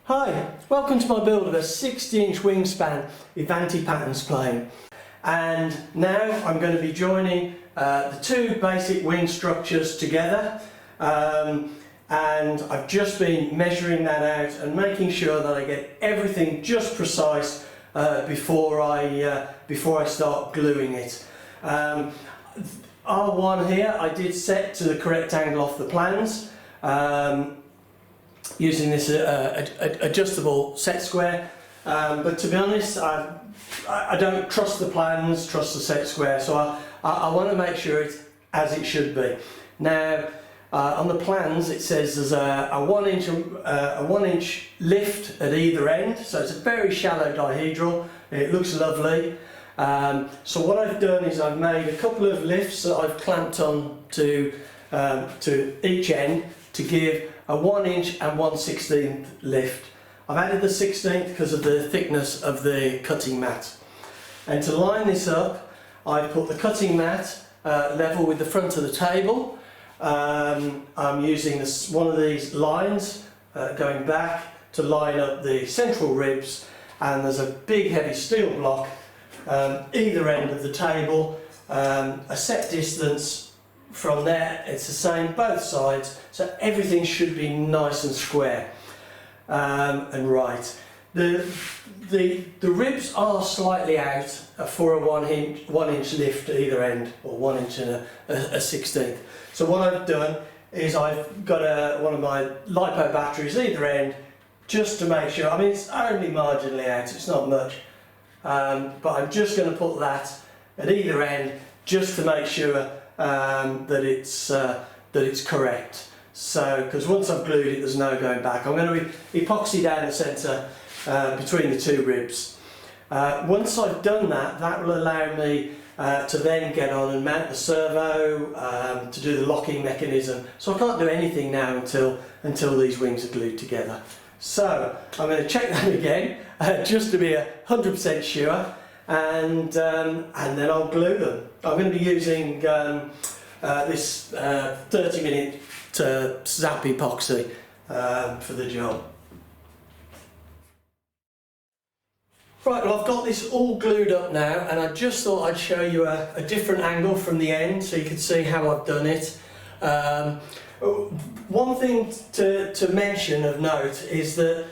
Hi, welcome to my build of a 60-inch wingspan Avanti Pattern Plane. And now I'm going to be joining the two basic wing structures together, and I've just been measuring that out and making sure that I get everything just precise before I start gluing it. R1 here I did set to the correct angle off the plans, using this adjustable set square, but to be honest I don't trust the plans, trust the set square, so I want to make sure it's as it should be. Now on the plans it says there's a 1 inch lift at either end, so it's a very shallow dihedral. It looks lovely. So what I've done is I've made a couple of lifts that I've clamped on to each end to give a 1 inch and 1/16 lift. I've added the 16th because of the thickness of the cutting mat. And to line this up, I've put the cutting mat level with the front of the table. I'm using one of these lines going back to line up the central ribs, and there's a big heavy steel block either end of the table, a set distance from there. It's the same both sides, so everything should be nice and square and right. The ribs are slightly out for a 1 inch lift at either end, or 1 inch and a 16th. So what I've done is I've got one of my LiPo batteries either end, just to make sure. I mean, it's only marginally out, it's not much, but I'm just going to put that at either end just to make sure that it's correct. So, because once I've glued it, there's no going back. I'm going to epoxy down the centre between the two ribs. Once I've done that, that will allow me to then get on and mount the servo, to do the locking mechanism. So I can't do anything now until these wings are glued together. So I'm going to check that again just to be 100% sure, and then I'll glue them. I'm going to be using this 30-minute zap epoxy for the job. Right, well, I've got this all glued up now, and I just thought I'd show you a different angle from the end so you can see how I've done it. One thing to mention of note is that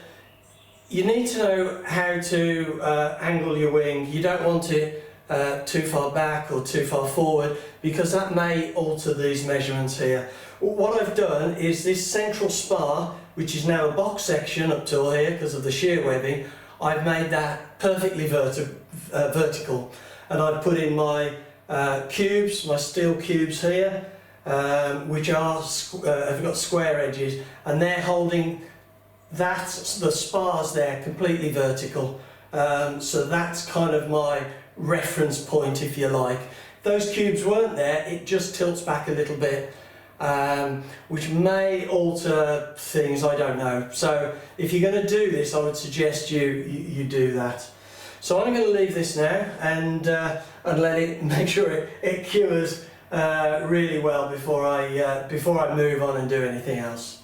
you need to know how to angle your wing. You don't want it too far back or too far forward, because that may alter these measurements here. What I've done is this central spar, which is now a box section up till here because of the shear webbing, I've made that perfectly vertical, and I've put in my cubes, my steel cubes here, which have got square edges, and they're holding the spars there completely vertical. So that's kind of my reference point, if you like. If those cubes weren't there, it just tilts back a little bit, which may alter things, I don't know. So if you're going to do this, I would suggest you do that. So I'm going to leave this now and let it, make sure it cures really well before I move on and do anything else.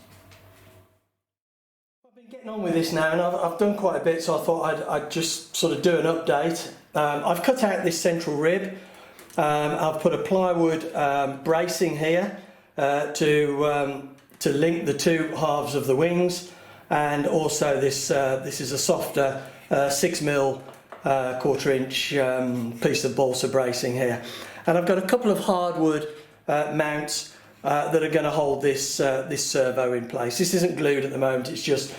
I've been getting on with this now, and I've done quite a bit, so I thought I'd just sort of do an update. I've cut out this central rib. I've put a plywood bracing here to link the two halves of the wings, and also this is a softer 6mm 1/4 inch piece of balsa bracing here, and I've got a couple of hardwood mounts that are going to hold this servo in place. This isn't glued at the moment; it's just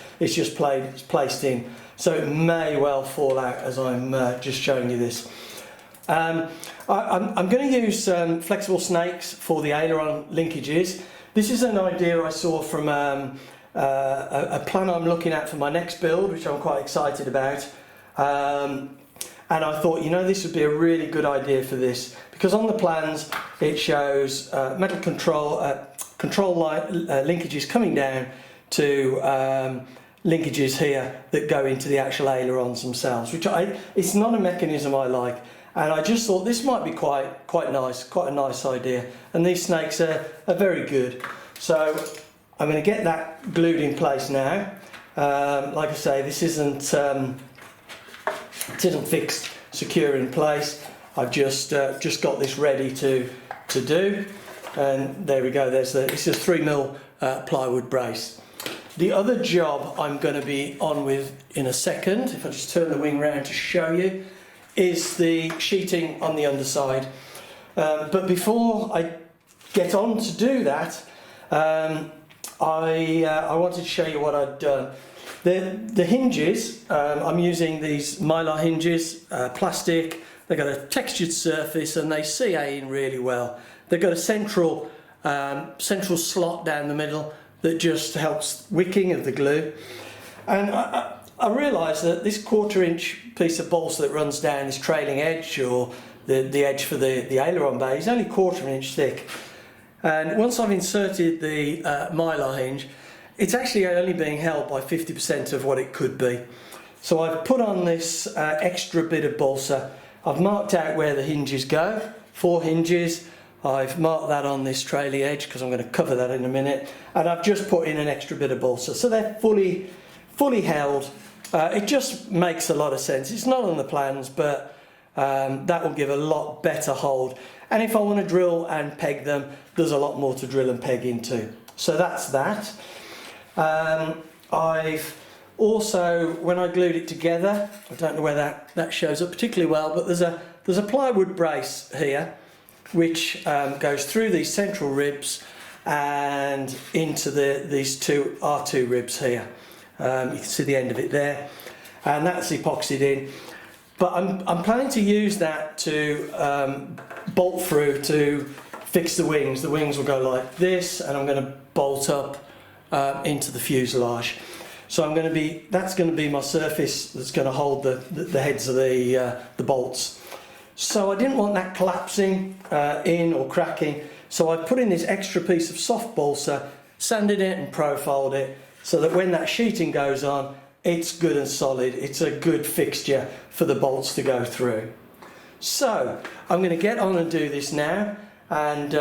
placed in, so it may well fall out as I'm just showing you this. I'm going to use flexible snakes for the aileron linkages. This is an idea I saw from a plan I'm looking at for my next build, which I'm quite excited about. And I thought, this would be a really good idea for this, because on the plans it shows metal control linkages coming down to linkages here that go into the actual ailerons themselves, which it's not a mechanism I like. And I just thought this might be quite nice, quite a nice idea. And these snakes are very good. So I'm going to get that glued in place now. Like I say, this isn't fixed, secure in place. I've just got this ready to do, and there we go. It's a 3mm plywood brace. The other job I'm going to be on with in a second, if I just turn the wing round to show you, is the sheeting on the underside. But before I get on to do that, I wanted to show you what I'd done. The hinges, I'm using these mylar hinges, plastic. They've got a textured surface and they CA in really well. They've got a central slot down the middle that just helps wicking of the glue. And I realised that this 1/4 inch piece of balsa that runs down this trailing edge, or the edge for the aileron bay, is only 1/4 inch thick. And once I've inserted the mylar hinge, it's actually only being held by 50% of what it could be. So I've put on this extra bit of balsa. I've marked out where the hinges go, 4 hinges. I've marked that on this trailing edge because I'm going to cover that in a minute, and I've just put in an extra bit of balsa, so they're fully held. It just makes a lot of sense. It's not on the plans, but that will give a lot better hold. And if I want to drill and peg them, there's a lot more to drill and peg into. So that's that. I've also, when I glued it together, I don't know where that shows up particularly well, but there's a plywood brace here, which goes through these central ribs and into these two R2 ribs here. You can see the end of it there, and that's epoxied in. But I'm planning to use that to bolt through to fix the wings. The wings will go like this, and I'm going to bolt up into the fuselage. So that's going to be my surface that's going to hold the heads of the bolts. So I didn't want that collapsing in or cracking, so I put in this extra piece of soft balsa, sanded it and profiled it, so that when that sheeting goes on, it's good and solid. It's a good fixture for the bolts to go through. So I'm going to get on and do this now and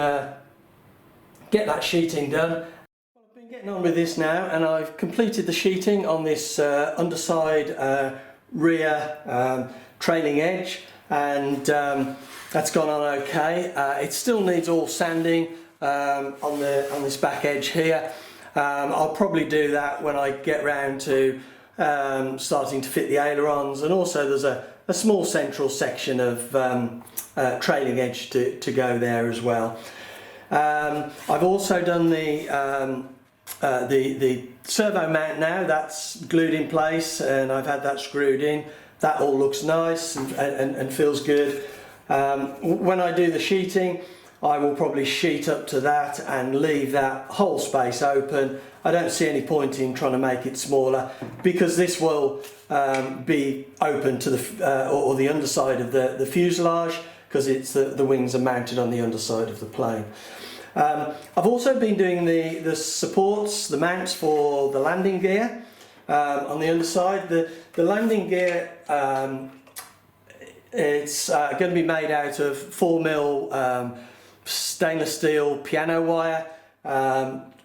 get that sheeting done. I've been getting on with this now, and I've completed the sheeting on this underside rear trailing edge, and that's gone on okay. It still needs all sanding on this back edge here. I'll probably do that when I get round to starting to fit the ailerons, and also there's a small central section of trailing edge to go there as well. I've also done the servo mount now. That's glued in place, and I've had that screwed in. That all looks nice and feels good. When I do the sheeting, I will probably sheet up to that and leave that whole space open. I don't see any point in trying to make it smaller, because this will be open to the underside of the fuselage, because it's the wings are mounted on the underside of the plane. I've also been doing the supports, the mounts for the landing gear on the underside. The landing gear, it's going to be made out of 4mm stainless steel piano wire,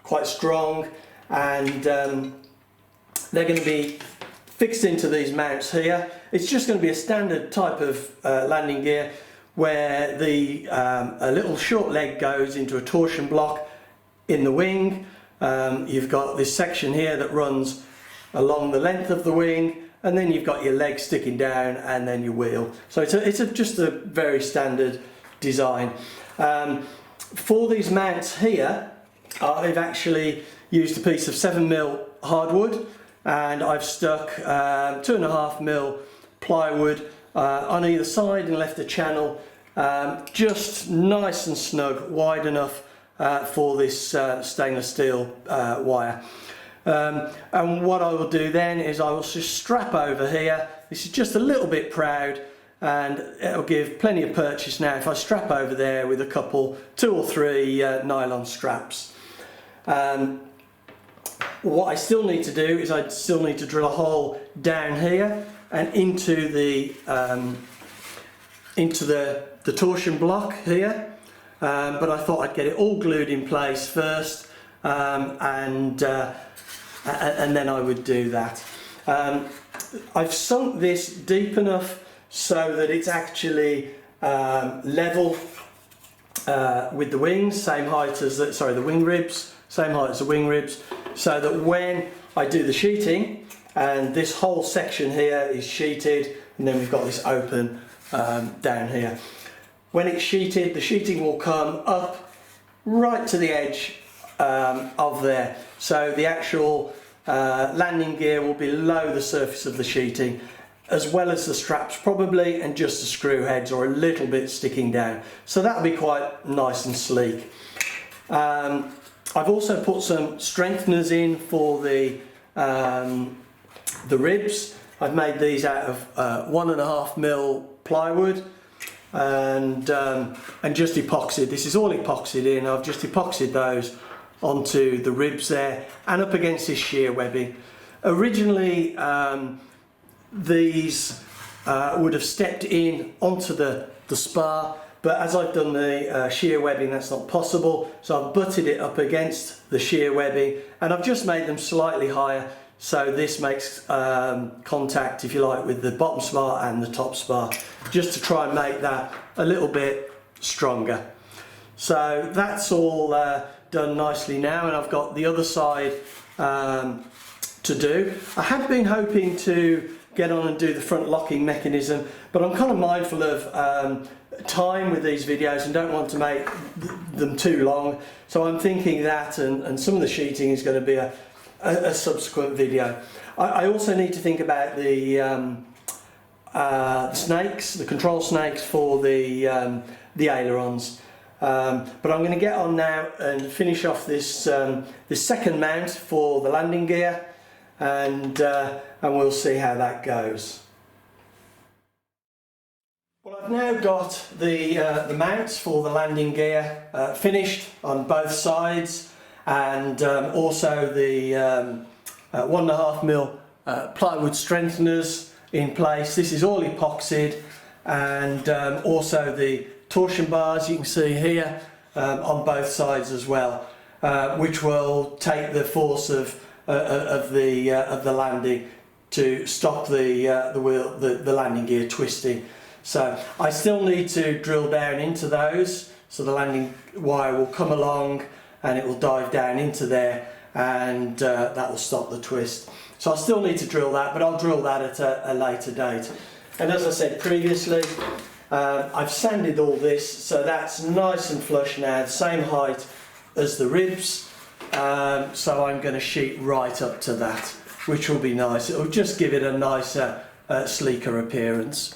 quite strong, and they're going to be fixed into these mounts here. It's just going to be a standard type of landing gear, where a little short leg goes into a torsion block in the wing. You've got this section here that runs along the length of the wing, and then you've got your leg sticking down, and then your wheel. So it's just a very standard design. For these mounts here, I've actually used a piece of 7mm hardwood, and I've stuck 2.5mm plywood on either side and left a channel just nice and snug, wide enough for this stainless steel wire. And what I will do then is I will just strap over here. This is just a little bit proud, and it'll give plenty of purchase now if I strap over there with a couple, 2 or 3 nylon straps. What I still need to do is I still need to drill a hole down here and into the torsion block here, but I thought I'd get it all glued in place first, and and then I would do that. I've sunk this deep enough so that it's actually level with the wings, same height as the wing ribs, same height as the wing ribs, so that when I do the sheeting, and this whole section here is sheeted, and then we've got this open down here. When it's sheeted, the sheeting will come up right to the edge of there, so the actual landing gear will be below the surface of the sheeting, as well as the straps probably, and just the screw heads or a little bit sticking down, so that'll be quite nice and sleek. I've also put some strengtheners in for the ribs. I've made these out of 1.5mm plywood and just epoxied. This is all epoxied in. I've just epoxied those onto the ribs there and up against this shear webbing. Originally these would have stepped in onto the spar, but as I've done the shear webbing, that's not possible, so I've butted it up against the shear webbing, and I've just made them slightly higher, so this makes contact, if you like, with the bottom spar and the top spar, just to try and make that a little bit stronger. So that's all done nicely now, and I've got the other side to do. I had been hoping to get on and do the front locking mechanism, but I'm kind of mindful of time with these videos and don't want to make them too long, so I'm thinking that and some of the sheeting is going to be a subsequent video. I also need to think about the snakes, the control snakes for the ailerons, but I'm going to get on now and finish off this this second mount for the landing gear, and we'll see how that goes. Well, I've now got the mounts for the landing gear finished on both sides, and also the 1.5mm plywood strengtheners in place. This is all epoxied, and also the torsion bars you can see here on both sides as well, which will take the force of the landing to stop the landing gear twisting. So I still need to drill down into those, so the landing wire will come along and it will dive down into there, and that will stop the twist. So I still need to drill that, but I'll drill that at a later date. And as I said previously, I've sanded all this, so that's nice and flush now, the same height as the ribs. So I'm going to sheet right up to that, which will be nice. It will just give it a nicer, sleeker appearance.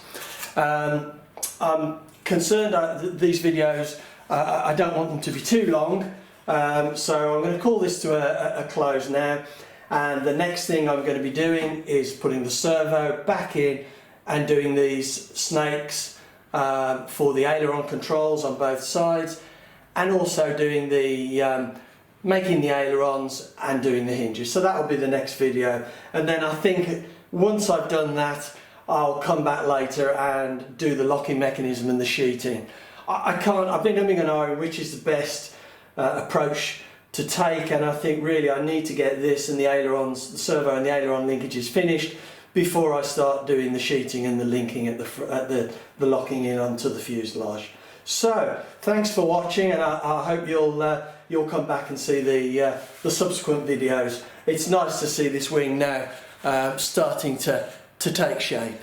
I'm concerned that these videos, I don't want them to be too long, so I'm going to call this to a close now, and the next thing I'm going to be doing is putting the servo back in and doing these snakes for the aileron controls on both sides, and also doing the making the ailerons and doing the hinges. So that will be the next video, and then I think once I've done that, I'll come back later and do the locking mechanism and the sheeting. I've been umming and ahhing which is the best approach to take, and I think really I need to get this and the ailerons, the servo and the aileron linkages finished before I start doing the sheeting and the linking at the locking in onto the fuselage. So thanks for watching, and I hope you'll come back and see the subsequent videos. It's nice to see this wing now starting to take shape.